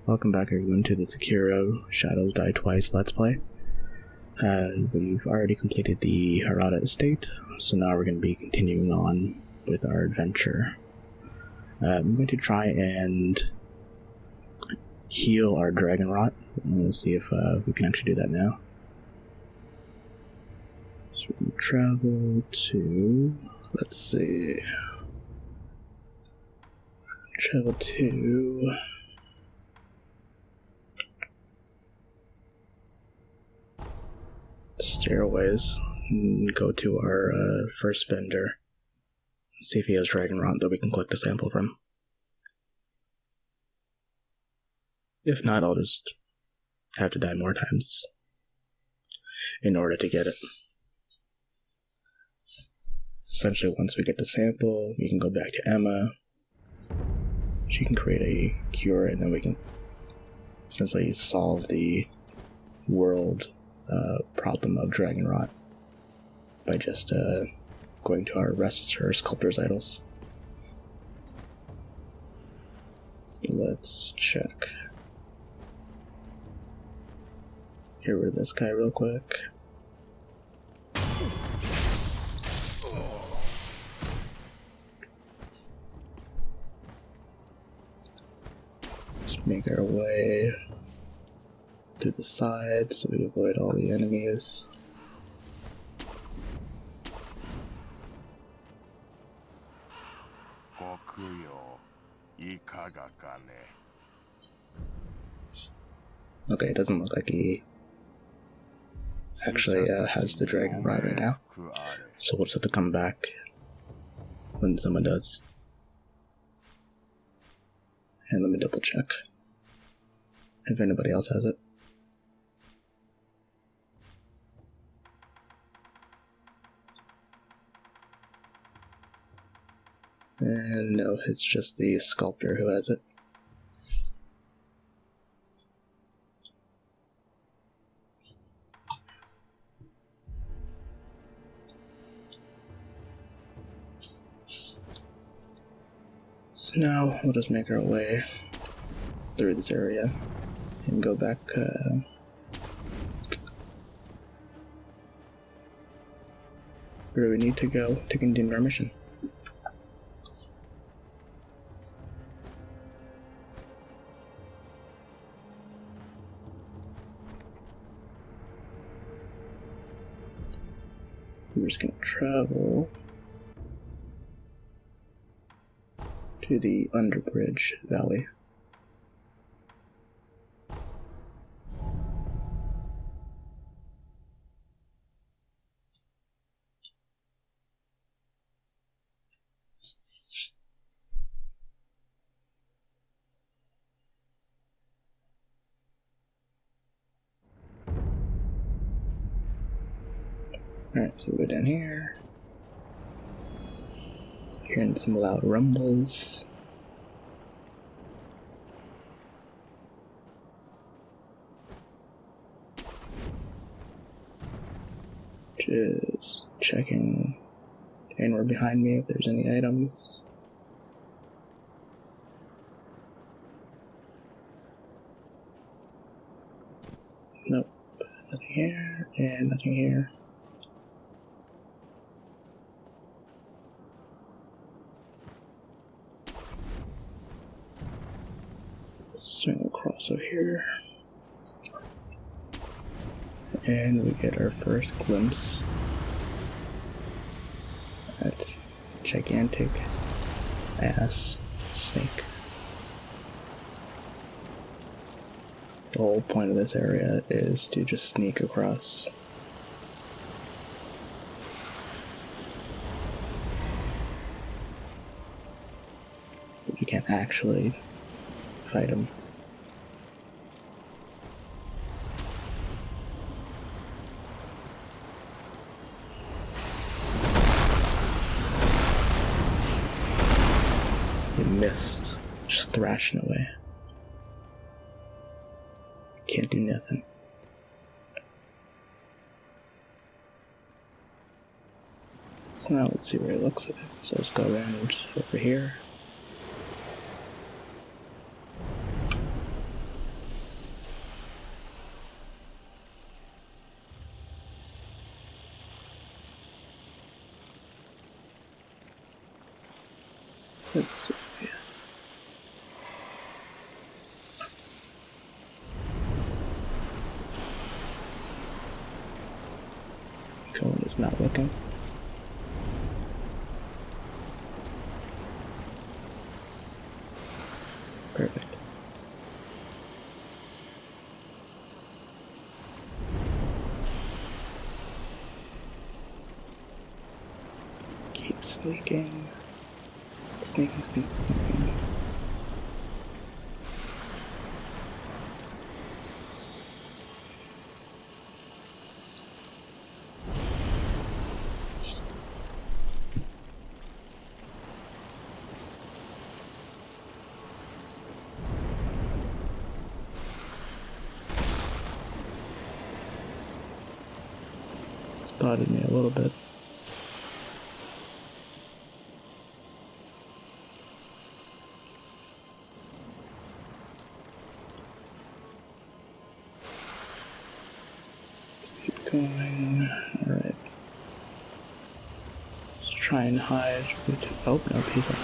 Welcome back everyone to the Sekiro Shadows Die Twice Let's Play. We've already completed the Harada estate, so now we're going to be continuing on with our adventure. I'm going to try and heal our dragon rot. Let's see if we can actually do that now. So we travel to... let's see... travel to... stairways and go to our first vendor, see if he has dragon rot that we can collect a sample from. If not, I'll just have to die more times in order to get it. Essentially, once we get the sample, we can go back to Emma. She can create a cure, and then we can essentially solve the world problem of dragon rot by just going to our sculptor's idols. Let's check. Get rid of this guy real quick. Just make our way to the side so we avoid all the enemies. Okay, it doesn't look like he actually has the dragon rot right now, so we'll just have to come back when someone does. And let me double check if anybody else has it. And no, it's just the sculptor who has it. So now we'll just make our way through this area and go back where do we need to go to continue our mission. We're just going to travel to the Underbridge Valley. Alright, so we go down here. Hearing some loud rumbles. Just checking anywhere behind me if there's any items. Nope, nothing here, and nothing here. Swing across over here, and we get our first glimpse at gigantic ass snake. The whole point of this area is to just sneak across. But you can't actually fight him. You missed. Just thrashing away. Can't do nothing. So now let's see where he looks at it. So let's go around over here. Let's see. Phone is not looking. Perfect. Keep sneaking. Sneaking, sneaking, sneaking. Spotted me a little bit. Keep going. Alright. Let's try and hide. Oh, no, peace out.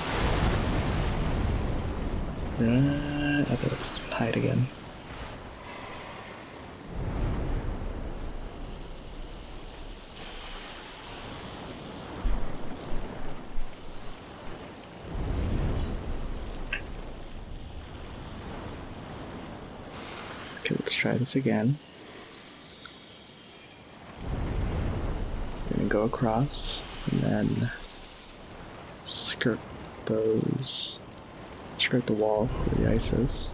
Okay, let's hide again. Okay, let's try this again. We're gonna go across and then skirt the wall where the ice is.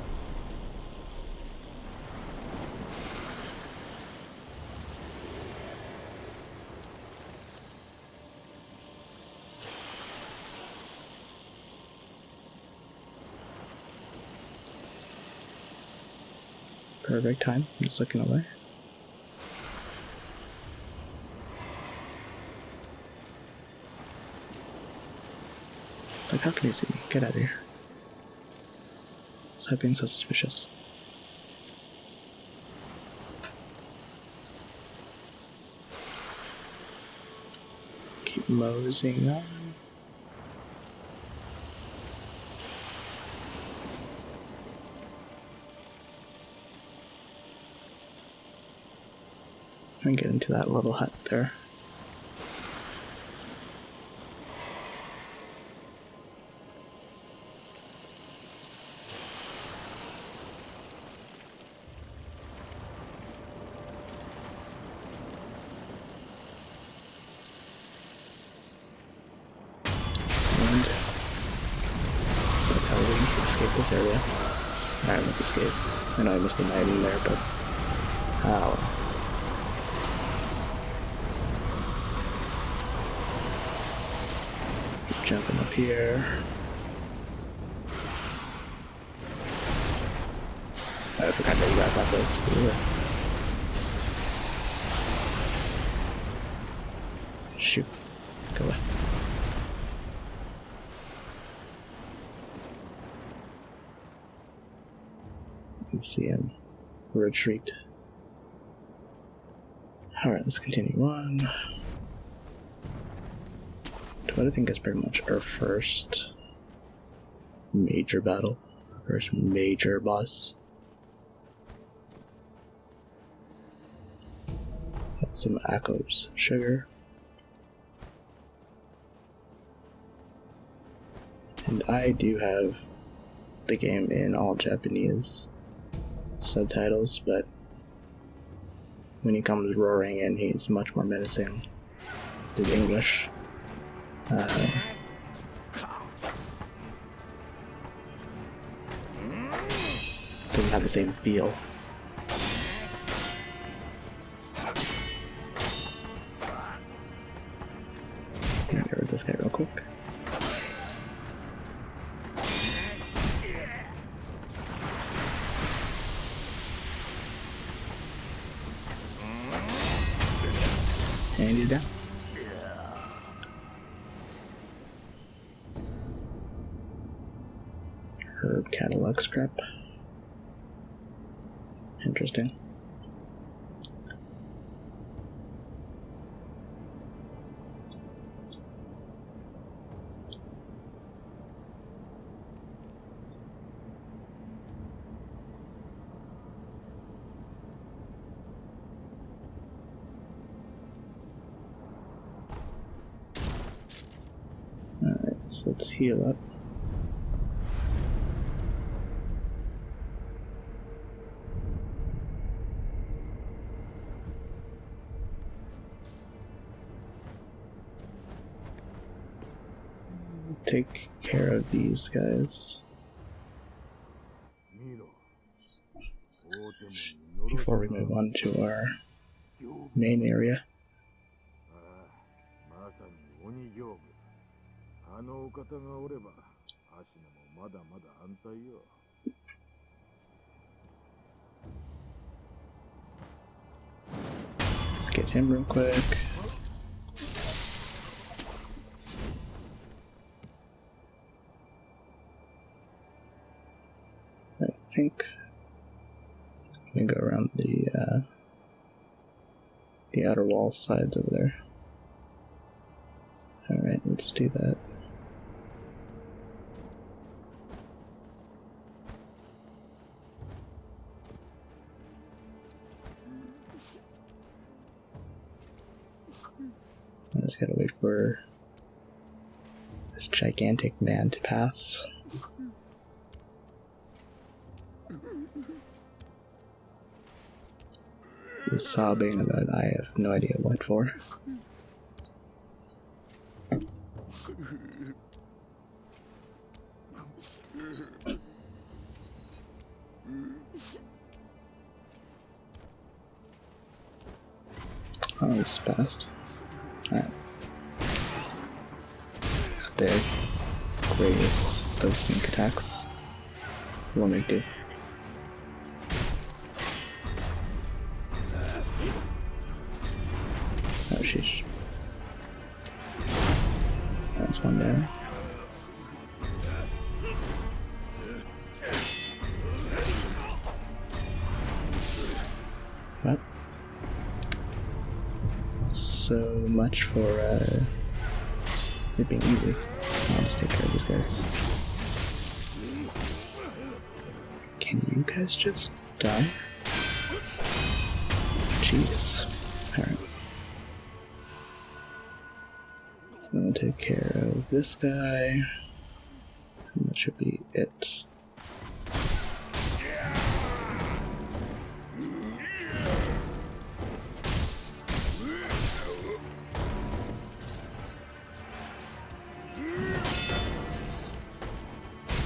Perfect time. I'm just looking away. Like, how can you see me? Get out of here. Stop being so suspicious. Keep moseying on. And get into that little hut there. And that's how we escape this area. Alright, let's escape. I know I missed a night in there, but how? Jumping up here. I forgot that you got that this. Shoot. Go away. You see him retreat. Alright, let's continue on. What I think is pretty much our first major battle, first major boss. Some Akko's sugar. And I do have the game in all Japanese subtitles, but when he comes roaring in, he's much more menacing than English. Doesn't have the same feel. Get rid of this guy real quick. And he's down. Herb catalog scrap. Interesting. let's heal up. Take care of these guys before we move on to our main area. Let's get him real quick. I think we go around the outer wall sides over there. Alright, let's do that. I just gotta wait for this gigantic man to pass. He was sobbing about I have no idea what for. Oh, this is fast. Alright. The greatest of sneak attacks. We'll make do. Oh, sheesh. That's one down. Well, so much for it being easy. I'll just take care of these guys. Can you guys just die? Jeez. Alright. I'm gonna take care of this guy. And that should be it.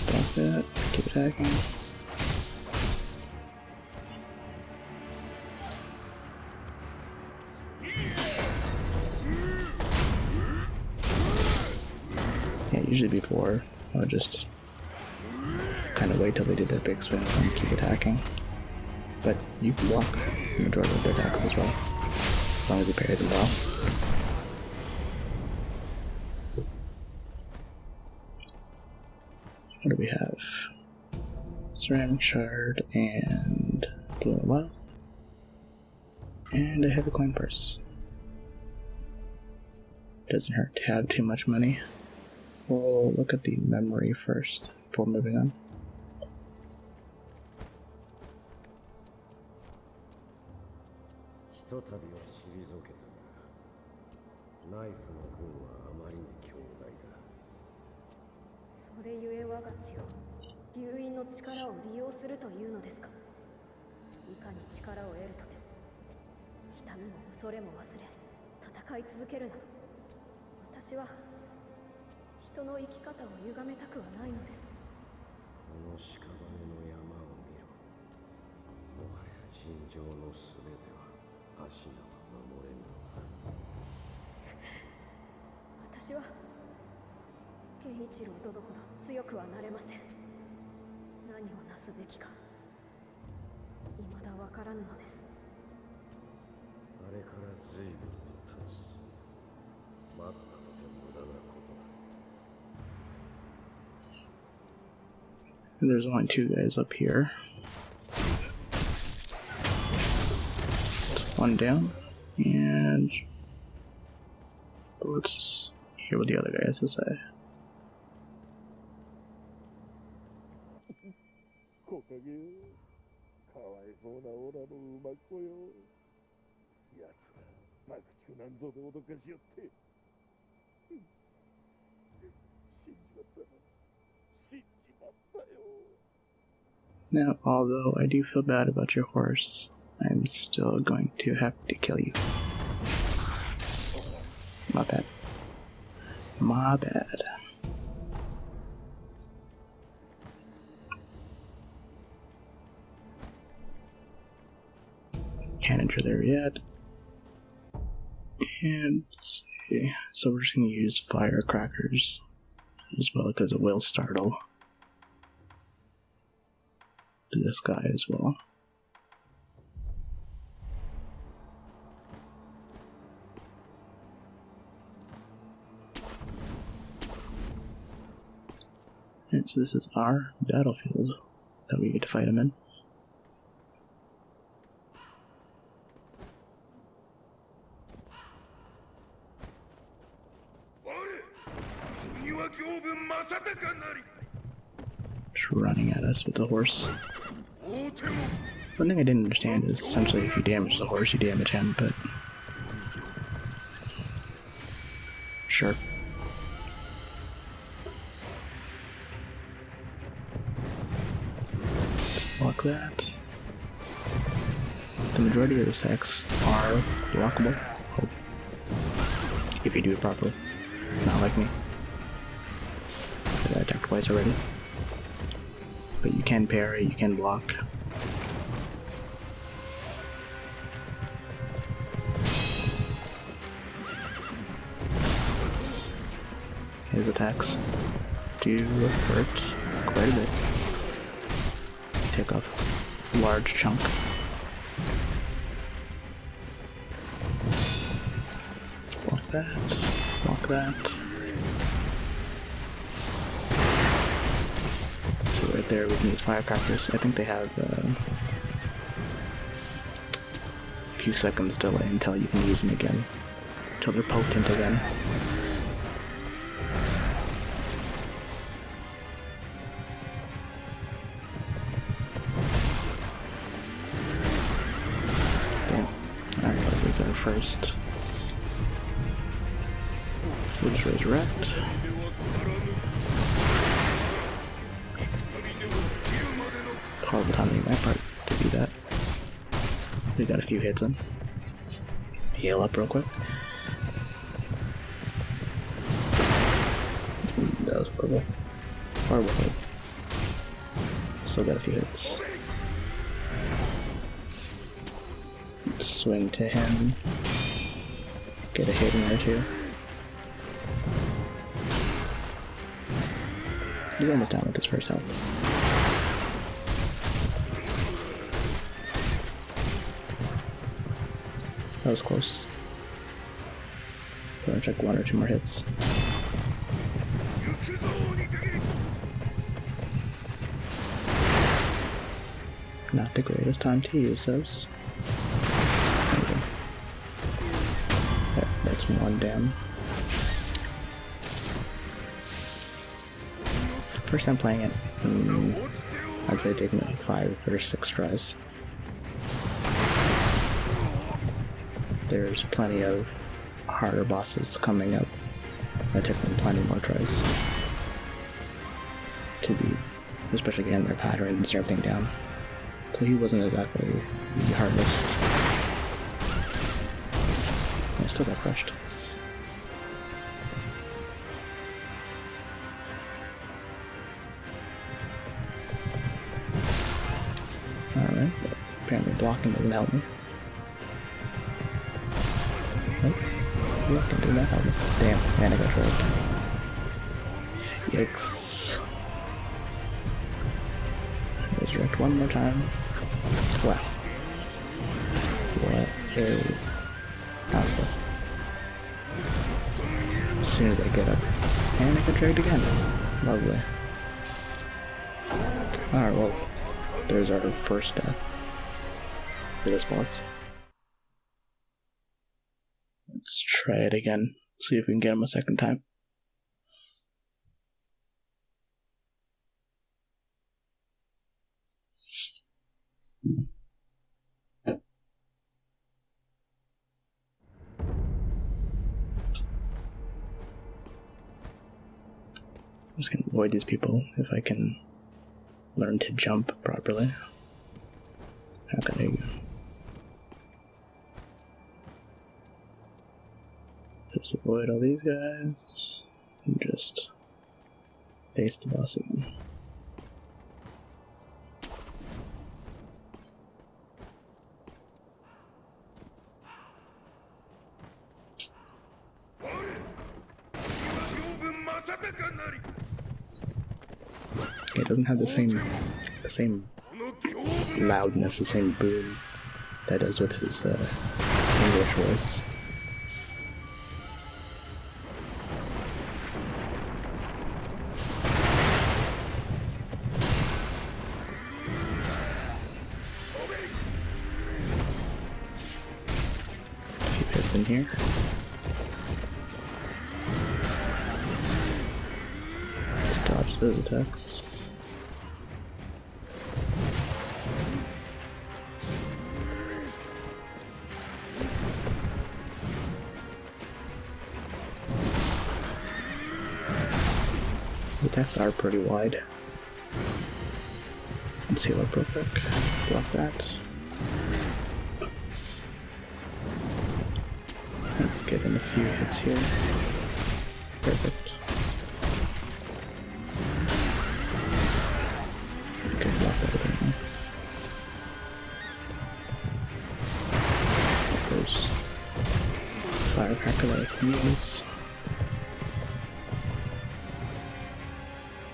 Block that. Keep attacking. Usually before, I'll just kind of wait till they did their big swing and keep attacking. But you can block the majority of their attacks as well, as long as you parry them well. What do we have? Ceramic shard and blue wealth. And a heavy coin purse. Doesn't hurt to have too much money. We'll look at the memory first before moving on. And there's only two guys up here. One down, and let's hear what the other guy has to say. Now, although I do feel bad about your horse, I'm still going to have to kill you. My bad. My bad. Can't enter there yet. And let's see. So we're just going to use firecrackers as well because it will startle this guy as well. And so this is our battlefield that we get to fight him in. Just running at us with the horse. One thing I didn't understand is essentially if you damage the horse, you damage him, but sure. Let's block that. The majority of the attacks are blockable. Oh. If you do it properly. Not like me. I attacked twice already. But you can parry, you can block. His attacks do hurt quite a bit. Take off a large chunk. Block that. Block that. So right there we can use firecrackers. I think they have a few seconds delay until you can use them again. Until they're potent again. First, we'll just resurrect. Horrible timing on my part to do that. We got a few hits in. Heal up real quick. That was horrible. Horrible hit. Still got a few hits. Swing to him. Get a hit in there too. He's almost down with his first health. That was close. Gonna check one or two more hits. Not the greatest time to use those. There, that's one down. First time playing it, I'd say it took me like 5 or 6 tries. There's plenty of harder bosses coming up. That took me plenty more tries to beat, especially getting their patterns and everything down. So he wasn't exactly the hardest. I still got crushed. Alright, apparently blocking doesn't help me. Nope, blocking did not help me. Damn, and I got trolled. Yikes. Resurrect one more time. Wow. What a asshole. As soon as I get up. And I get dragged again. Lovely. Alright, well, there's our first death for this boss. Let's try it again. See if we can get him a second time. I'm just gonna avoid these people if I can learn to jump properly. How can I just avoid all these guys and just face the boss again? It doesn't have the same loudness, the same boom that does with his English voice. Keep hits in here. Dodge those attacks. The attacks are pretty wide. Let's heal up real quick. Block that. Let's get in a few hits here. Perfect. Okay, block that again. There's firecracker that I can use.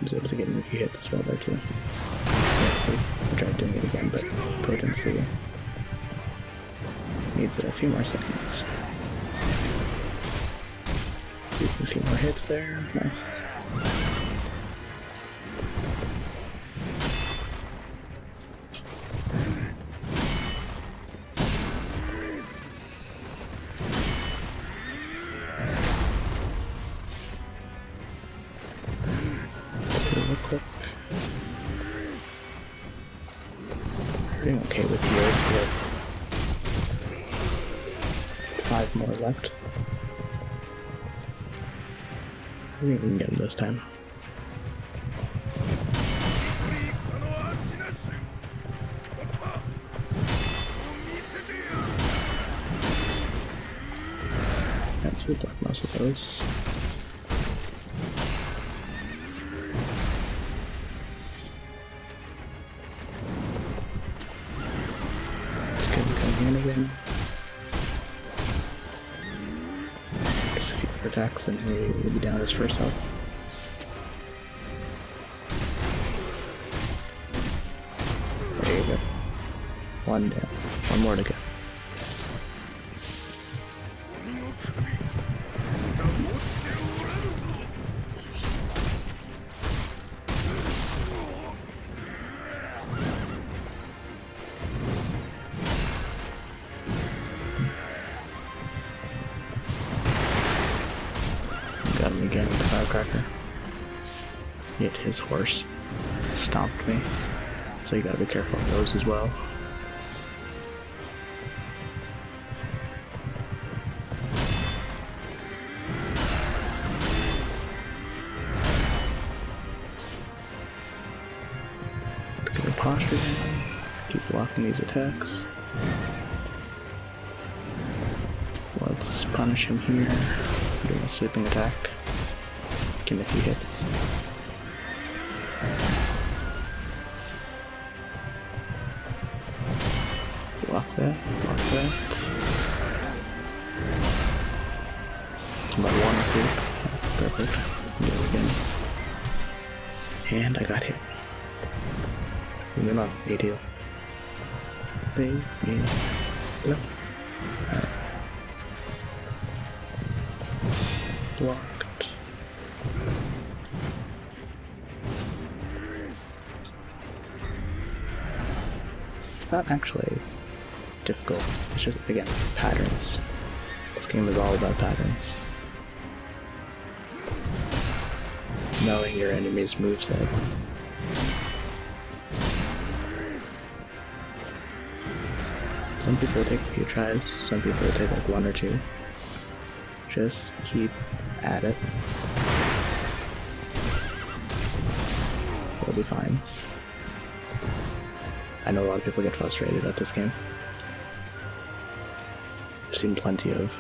I was able to get in a few hits as well there too. Let's see. I tried doing it again, but potency needs a few more seconds. A few more hits there. Nice. Quick. Doing okay with heals. We have 5 more left. I think we can get him this time. That's we block most of those. Again. Just a few more attacks and he will be down his first health. There you go. One down. One more to go. Got him again with the firecracker. Yet his horse stomped me, so you gotta be careful of those as well. Get the posture down, keep blocking these attacks. Let's punish him here. Doing a sweeping attack. Give him a few hits. Block that, block that. About one asleep. Perfect. Do it again. And I got hit. Leave him up, 8 heal. Bing, bing. No. Alright. Blocked. It's not actually difficult, it's just, again, patterns. This game is all about patterns. Knowing your enemy's moveset. Some people take a few tries, some people take like 1 or 2. Just keep at it. You'll be fine. I know a lot of people get frustrated at this game. I've seen plenty of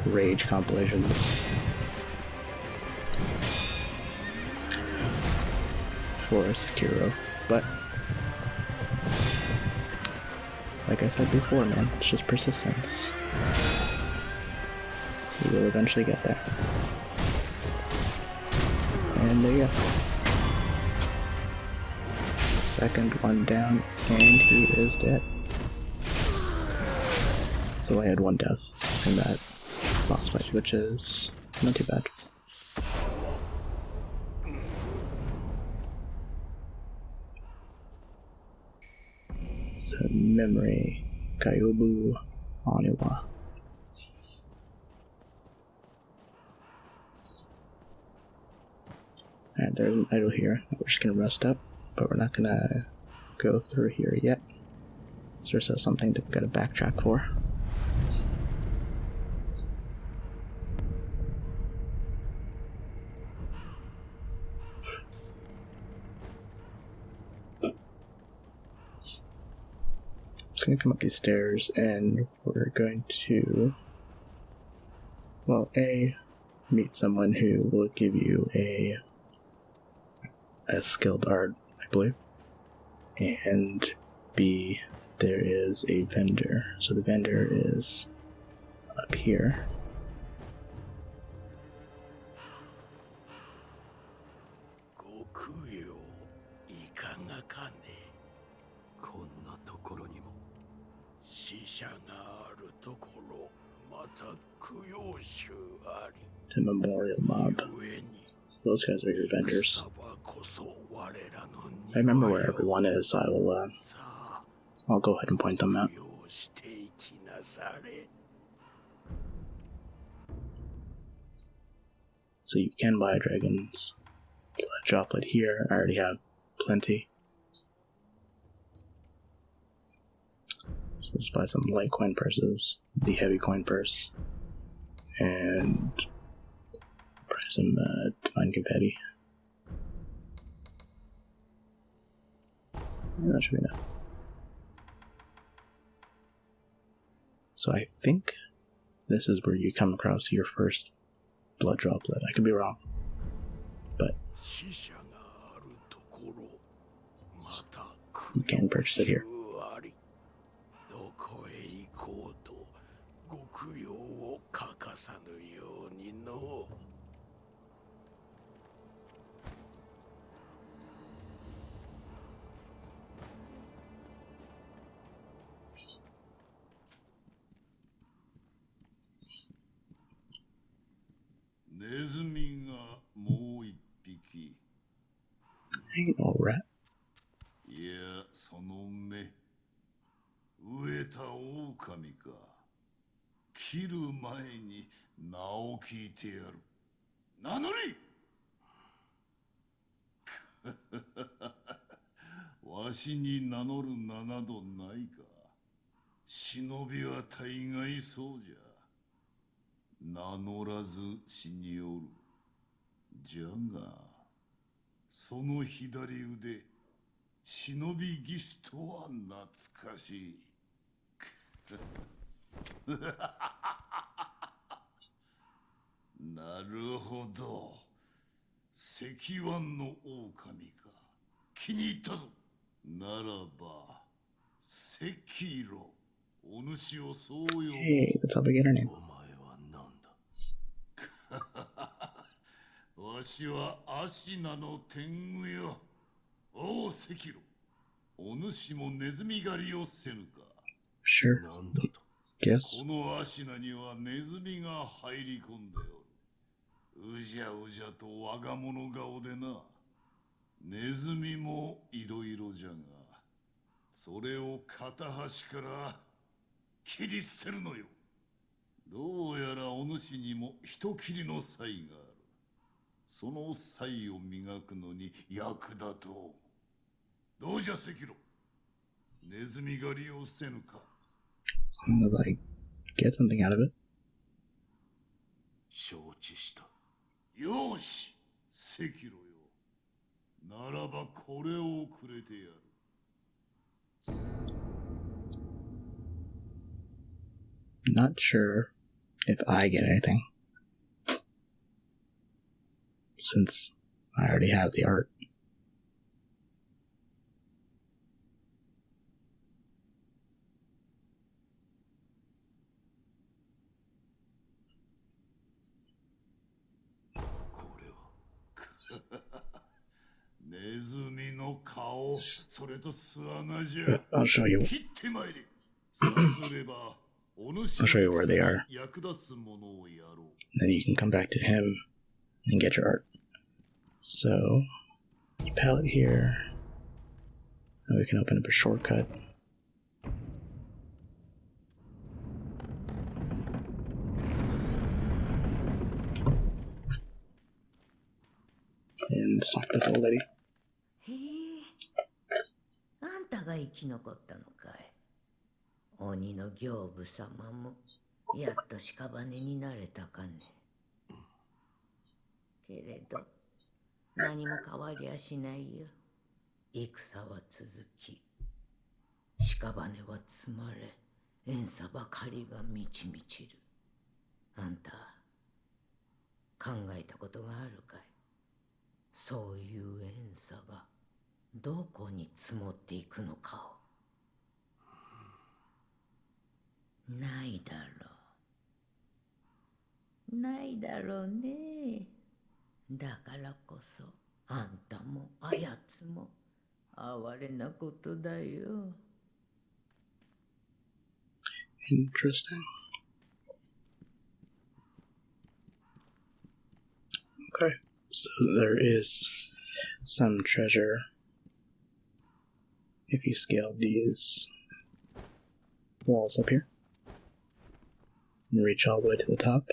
rage compilations for Sekiro, but like I said before, man, it's just persistence. We will eventually get there. And there you go. Second one down, and he is dead. So I had one death in that boss fight, which is not too bad. So memory, Gyoubu Oniwa. And there's an idol here. We're just gonna rest up, but we're not gonna go through here yet. So there's something that we gotta backtrack for. Just gonna come up these stairs, and we're going to, well, A, meet someone who will give you a skilled art, I believe, and B, there is a vendor. So the vendor is up here. The memorial mob. So those guys are your vendors. I remember where everyone is. I'll go ahead and point them out. So you can buy dragon's blood droplet here. I already have plenty. So let's buy some light coin purses, the heavy coin purse, and buy some divine confetti. Yeah, that should be enough. So I think this is where you come across your first blood droplet. I could be wrong, but you can purchase it here. Ain't no rat. Yeah, その目飢えた狼か。切る前に名を聞いてやる。名乗りわしに名乗る名などないか。忍びは大概そうじゃ。名乗らず死におる。じゃが、その左腕、忍び技師とは懐かしい。なるほど。石腕の狼か。気に入ったぞ。ならば、セキロ。お主をそう呼ぶ。Hey, that's how we get her name. お前は何だ。わしはアシナの天狗よ。おうセキロ。お主もネズミ狩りをせぬか。Sure. なんだと。Yes. このアシナにはネズミが入り込んでおる。うじゃうじゃと我が物顔でな。ネズミもいろいろじゃが、それを片端から切り捨てるのよ。どうやらお主にも人斬りの才がある。その才を磨くのに役立とう。どうじゃセキロ。ネズミ狩りをせぬか。As long as I get something out of it. 承知した。よし、セキロよ。ならばこれをくれてやる。Not sure if I get anything, since I already have the art. I'll show you. I'll show you where they are. Then you can come back to him and get your art. So, palette here. And we can open up a shortcut. And let's talk to this old lady. あんたが生き残ったのかい。鬼の行部様もやっと屍になれたかね。けれど何も変わりゃしないよ。戦は続き、屍は積まれ、怨嗟ばかりが満ち満ちる。あんた考えたことがあるかい。そういう怨嗟がどこに積もっていくのかを。ないだろう。ないだろうね。だからこそあんたもあやつも哀れなことだよ。Interesting. Okay, so there is some treasure if you scale these walls up here and reach all the way to the top.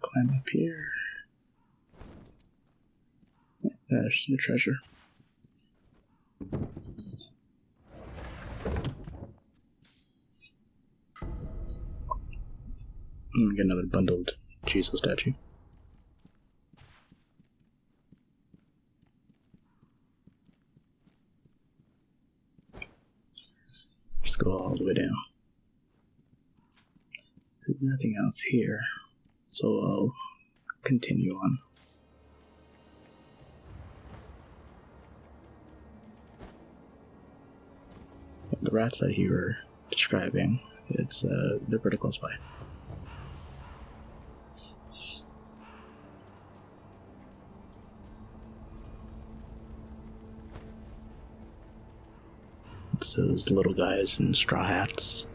Climb up here. There's the treasure. Get another bundled Jesus statue. Just go all the way down. There's nothing else here, so I'll continue on. The rats that you were describing, they're pretty close by. It's those little guys in straw hats.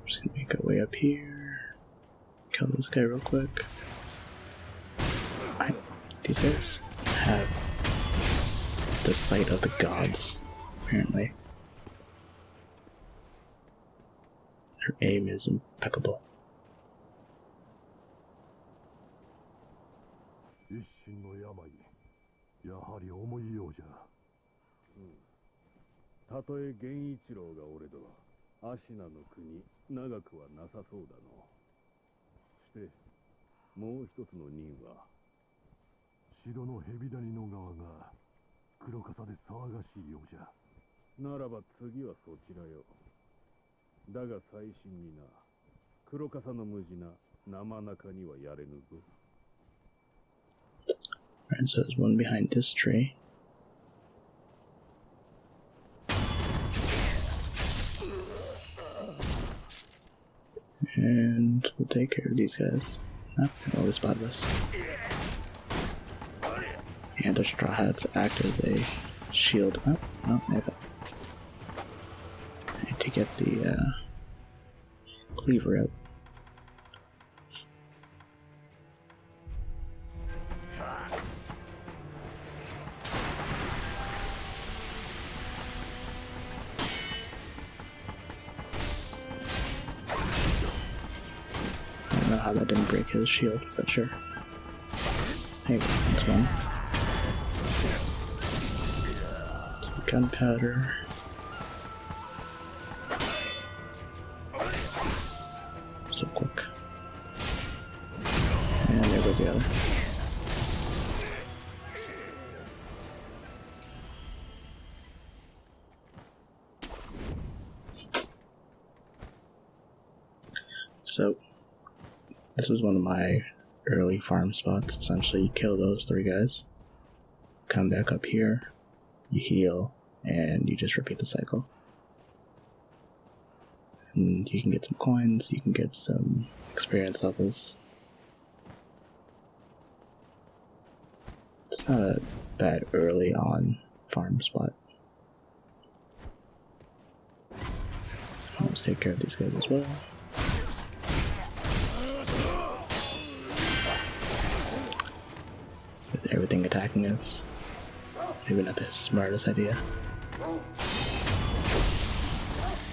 Just gonna make our way up here. Kill this guy real quick. These guys have the sight of the gods, apparently. Her aim is impeccable. 一心の病、やはり重いようじゃ。たとえ源一郎がおれど、芦名の国、長くはなさそうだの。して、もう一つの任は、城の蛇谷の側が黒笠で騒がしいようじゃ。ならば次はそちらよ。だが最新にな、黒笠の無事な生中にはやれぬぞ。Alright, so there's one behind this tree. And we'll take care of these guys. Oh, they always spotted us. And the straw hats act as a shield. Oh, no, I need to get the cleaver out. how that didn't break his shield, but sure. Hey, that's one. Gunpowder. So quick. And there goes the other. So, this was one of my early farm spots. Essentially, you kill those 3 guys, come back up here, you heal, and you just repeat the cycle. And you can get some coins, you can get some experience levels. It's not a bad early on farm spot. Let's take care of these guys as well. With everything attacking us, maybe not the smartest idea.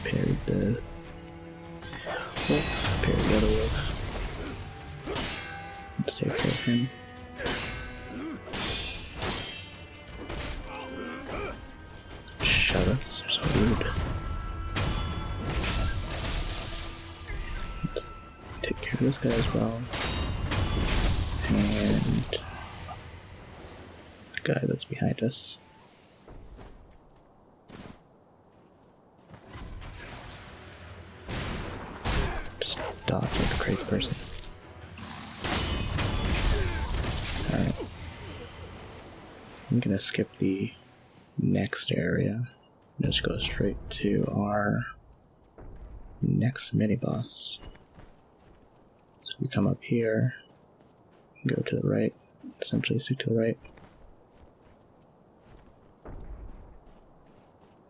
Parried the wolf, parried the other wolf. Let's take care of him. Shut us, so rude. Let's take care of this guy as well. And the guy that's behind us. Just dodge like a crazy person. Alright. I'm gonna skip the next area. Just go straight to our next mini boss. So we come up here, go to the right, essentially stick to the right.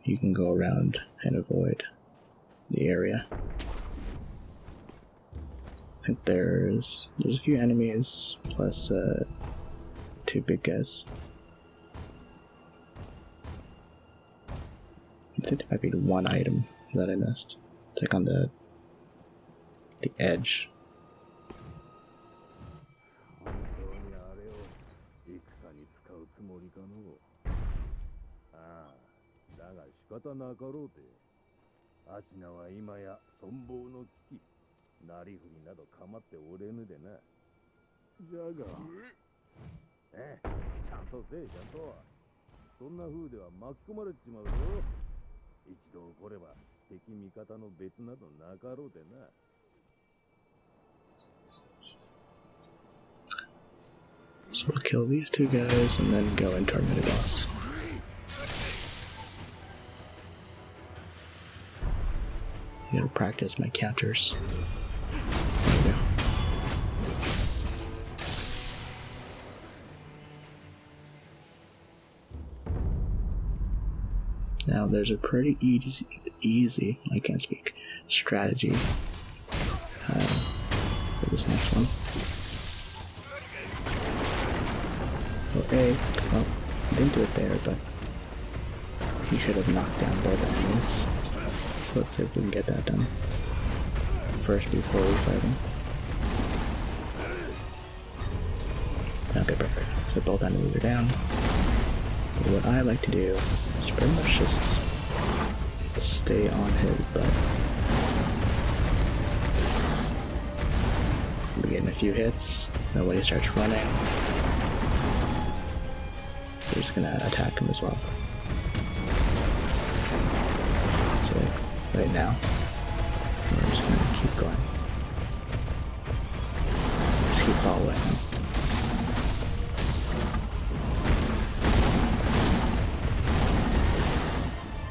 You can go around and avoid the area. I think there's a few enemies plus 2 big guys. I think there might be 1 item that I missed. It's like on the edge. So we'll kill these 2 guys and then go into our mini boss. I gotta practice my counters. There we go. Now there's a pretty easy, I can't speak, strategy for this next one. Well, I didn't do it there, but he should have knocked down both enemies. So let's see if we can get that done first before we fight him. Okay, perfect. So both enemies are down. But what I like to do is pretty much just stay on his butt. We're getting a few hits, then when he starts running, we're just gonna attack him as well. So like, right now, we're just gonna keep going. Just keep following him.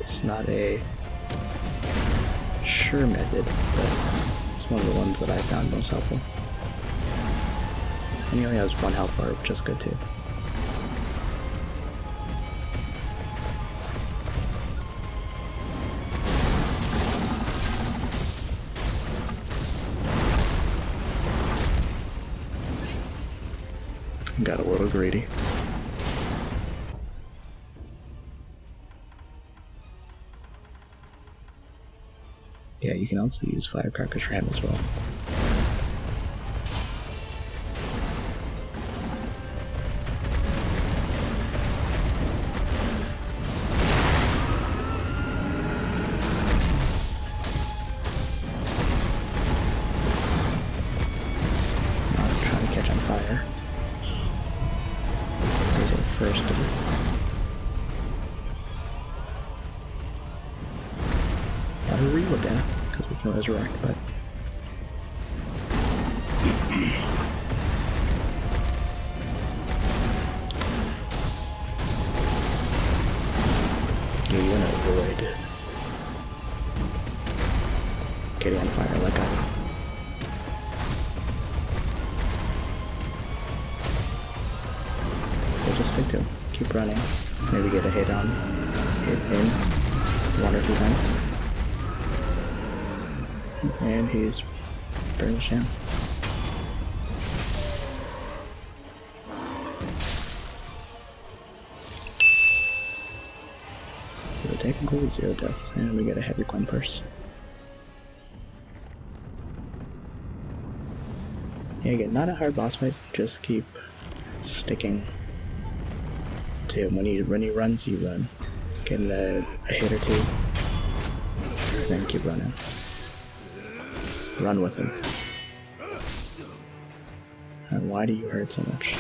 It's not a sure method, but it's one of the ones that I found most helpful. And he only has 1 health bar, which is good too. Got a little greedy. Yeah, you can also use firecrackers for him as well. physical death, because we can resurrect, but... You want to avoid getting on fire like I do. So just stick to him. Keep running. Maybe get a hit in 1 or 2 times. And he's pretty much down. So technically 0 deaths, and we get a heavy coin purse. Yeah, again, not a hard boss fight, just keep sticking to him. When he runs, you run. Getting a hit or 2, and then keep running. Run with him. And why do you hurt so much?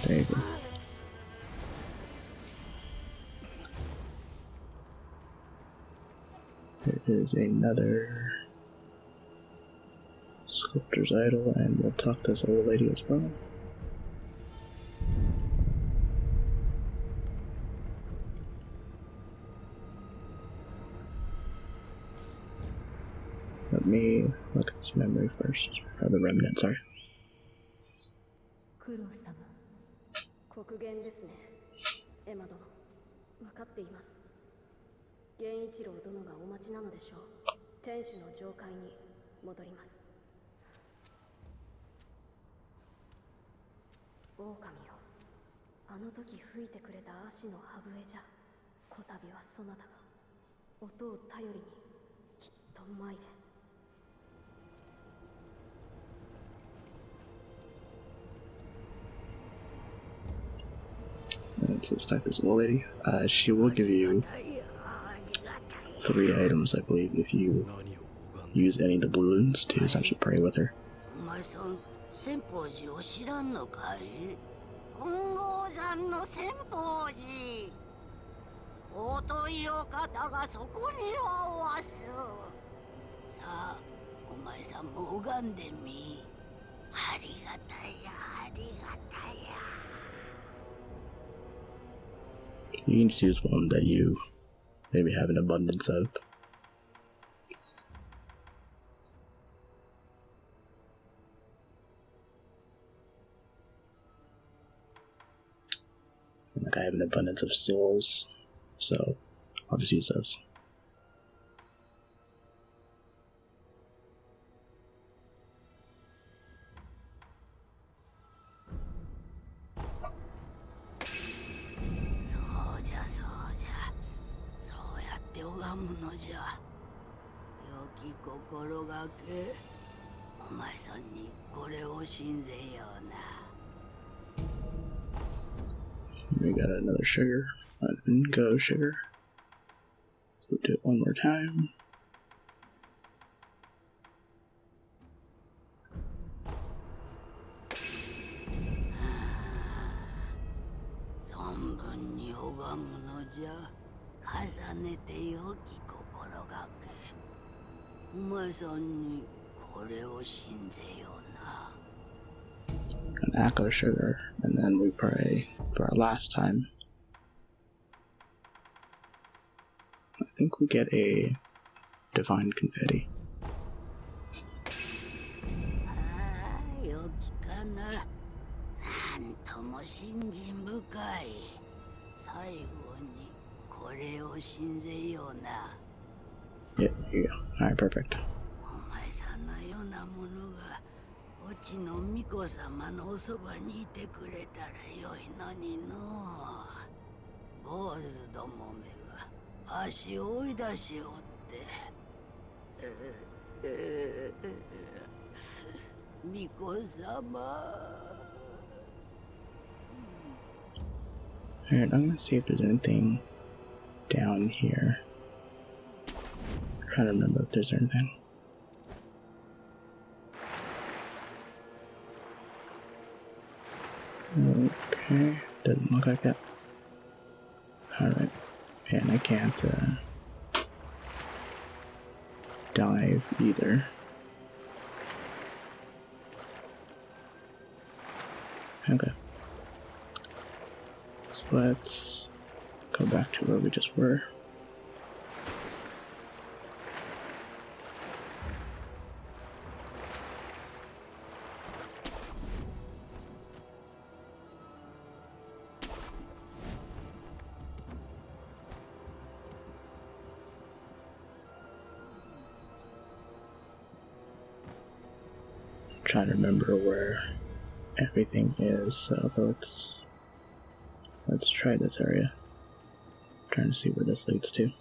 There you go. There is another sculptor's idol, and we'll talk to this old lady as well. Let me look at this memory first, or the remnant, sorry. 九郎様、黒源ですね。エマ殿、分かっています。源一郎殿がお待ちなのでしょう。天守の上階に戻ります。狼よ、あの時吹いてくれた足の歯笛じゃ、こたびはそなたが音を頼りにきっと参れ。So this type is old lady. She will give you 3 items, I believe, if you use any of the balloons to essentially pray with her. お前さん、仙宝寺を知らんのかい？本郷山の仙宝寺。尊いお方がそこにおわす。さあ、お前さんも拝んでみ。ありがたや、ありがたや。You can just use one that you maybe have an abundance of. Like I have an abundance of souls, so I'll just use those. We got another sugar, an go sugar. So we'll do it one more time. An echo sugar, and then we pray for our last time. I think we get a divine confetti. Yeah, here you go. Alright, perfect. うちの巫女様のおそばにいてくれたらよいのにのう。坊主どもめが足を追い出しおって。巫女様。Alright, I'm gonna see if there's anything down here. I'm trying to remember if there's anything. Okay, doesn't look like it. Alright. And I can't dive either. Okay. So let's go back to where we just were. Trying to remember where everything is, so let's try this area. I'm trying to see where this leads to.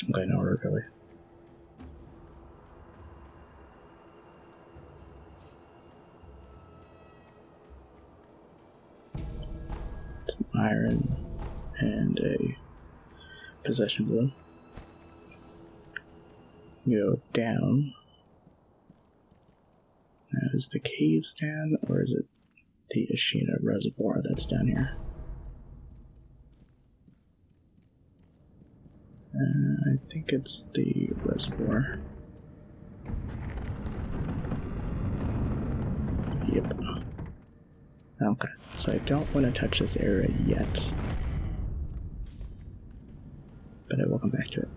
Okay, no, really. Iron and a possession balloon. Go down. Now, is the caves down, or is it the Ashina Reservoir that's down here? I think it's the reservoir. Yep. Okay, so I don't want to touch this area yet, but I will come back to it.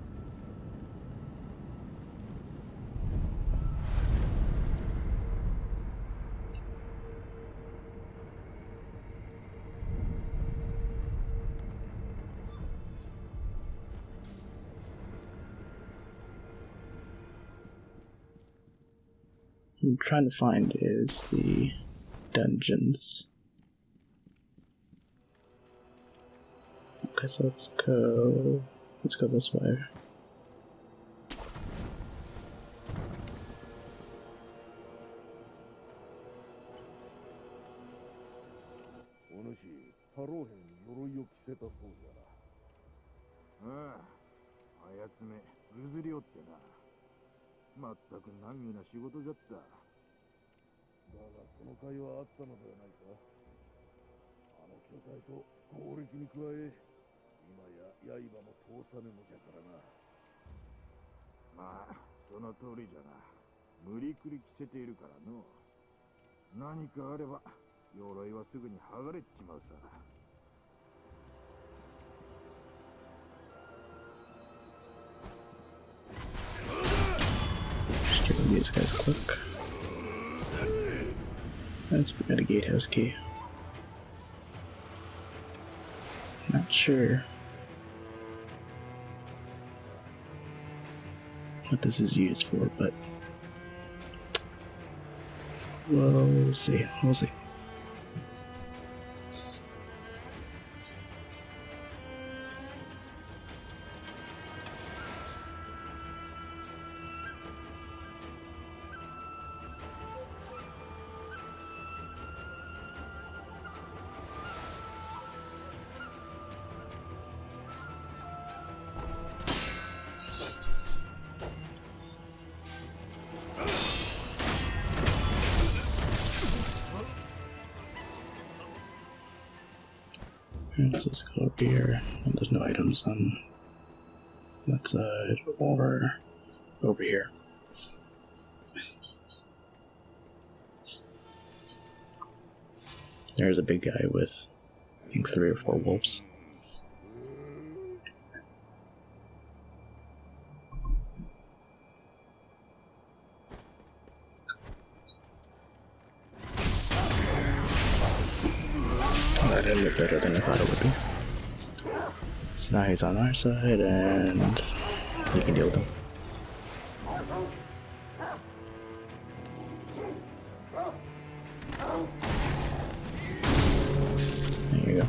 What I'm trying to find is the dungeons. Okay, so let's go this way. Just killing these guys quick. Let's get a gatehouse key. Not sure what this is used for, but we'll see. We'll see. Let's go up here. And there's no items on that side or over here. There's a big guy with, I think, 3 or 4 wolves. That ended better than I thought it would be. So now he's on our side, and we can deal with him. There you go.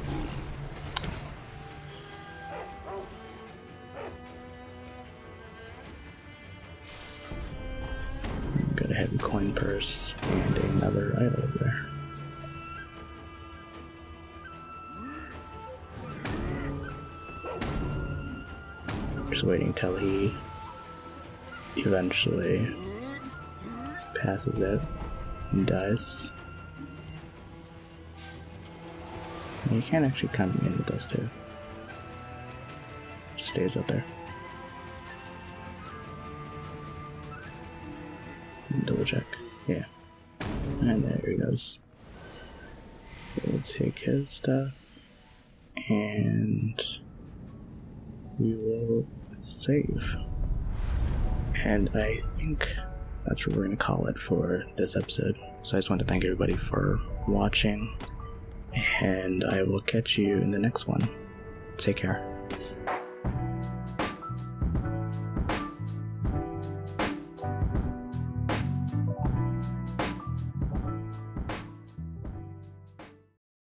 Got a heavy coin purse and another idol there. Just waiting till he eventually passes out and dies. And you can actually come in with those two. Just stays up there. Double check. Yeah. And there he goes. We'll take his stuff. And we will save. And I think that's what we're going to call it for this episode. So I just want to thank everybody for watching. And I will catch you in the next one. Take care.